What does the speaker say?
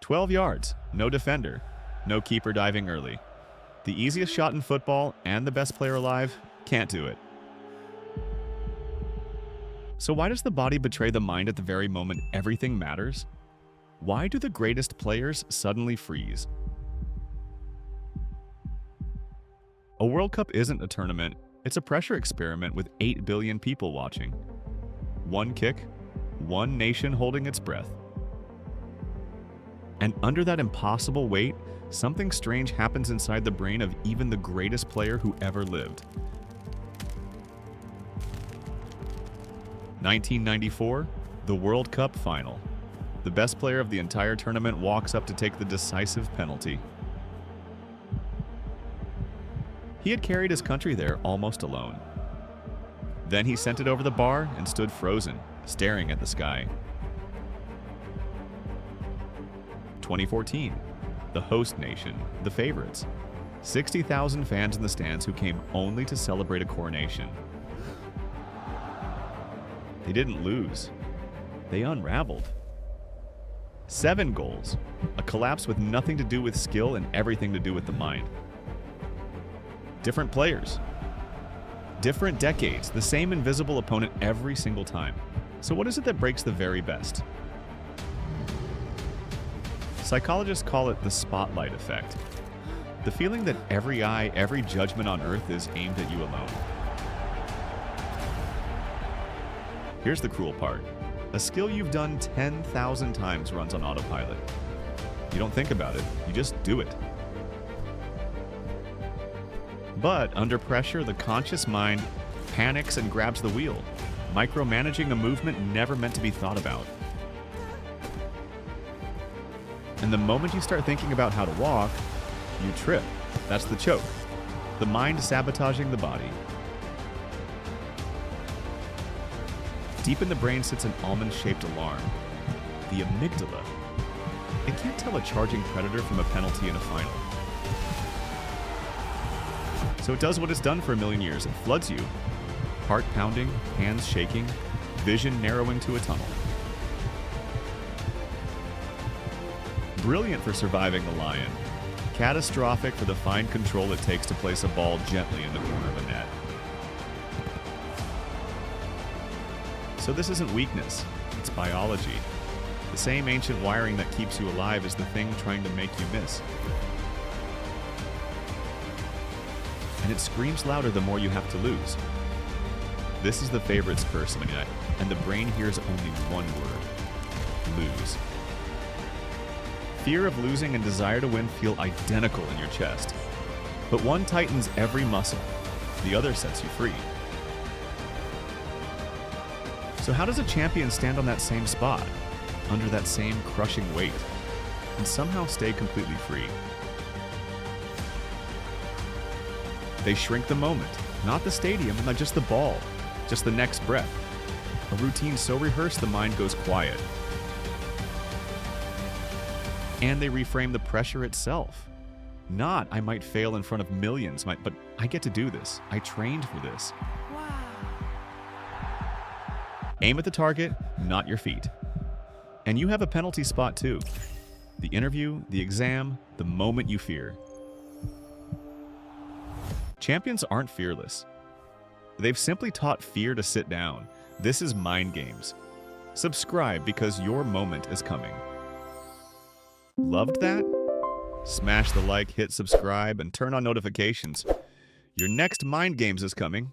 12 yards, no defender, no keeper diving early. The easiest shot in football and the best player alive can't do it. So why does the body betray the mind at the very moment everything matters? Why do the greatest players suddenly freeze? A World Cup isn't a tournament, it's a pressure experiment with 8 billion people watching. One kick, one nation holding its breath. And under that impossible weight, something strange happens inside the brain of even the greatest player who ever lived. 1994, the World Cup final. The best player of the entire tournament walks up to take the decisive penalty. He had carried his country there almost alone. Then he sent it over the bar and stood frozen, staring at the sky. 2014, the host nation, the favorites. 60,000 fans in the stands who came only to celebrate a coronation. They didn't lose. They unraveled. 7 goals, a collapse with nothing to do with skill and everything to do with the mind. Different players, different decades, the same invisible opponent every single time. So what is it that breaks the very best? Psychologists call it the spotlight effect. The feeling that every eye, every judgment on earth is aimed at you alone. Here's the cruel part. A skill you've done 10,000 times runs on autopilot. You don't think about it, you just do it. But under pressure, the conscious mind panics and grabs the wheel, micromanaging a movement never meant to be thought about. And the moment you start thinking about how to walk, you trip. That's the choke. The mind sabotaging the body. Deep in the brain sits an almond-shaped alarm, the amygdala. It can't tell a charging predator from a penalty in a final. So it does what it's done for a million years. It floods you. Heart pounding, hands shaking, vision narrowing to a tunnel. Brilliant for surviving the lion. Catastrophic for the fine control it takes to place a ball gently in the corner of a net. So this isn't weakness, it's biology. The same ancient wiring that keeps you alive is the thing trying to make you miss. And it screams louder the more you have to lose. This is the favorites curse, and the brain hears only one word: lose. Fear of losing and desire to win feel identical in your chest. But one tightens every muscle, the other sets you free. So how does a champion stand on that same spot, under that same crushing weight, and somehow stay completely free? They shrink the moment, not the stadium, not just the ball, just the next breath. A routine so rehearsed the mind goes quiet. And they reframe the pressure itself. Not, I might fail in front of millions, but I get to do this. I trained for this. Wow. Aim at the target, not your feet. And you have a penalty spot too. The interview, the exam, the moment you fear. Champions aren't fearless. They've simply taught fear to sit down. This is mind games. Subscribe because your moment is coming. Loved that? Smash the like, hit subscribe, and turn on notifications. Your next mind games is coming.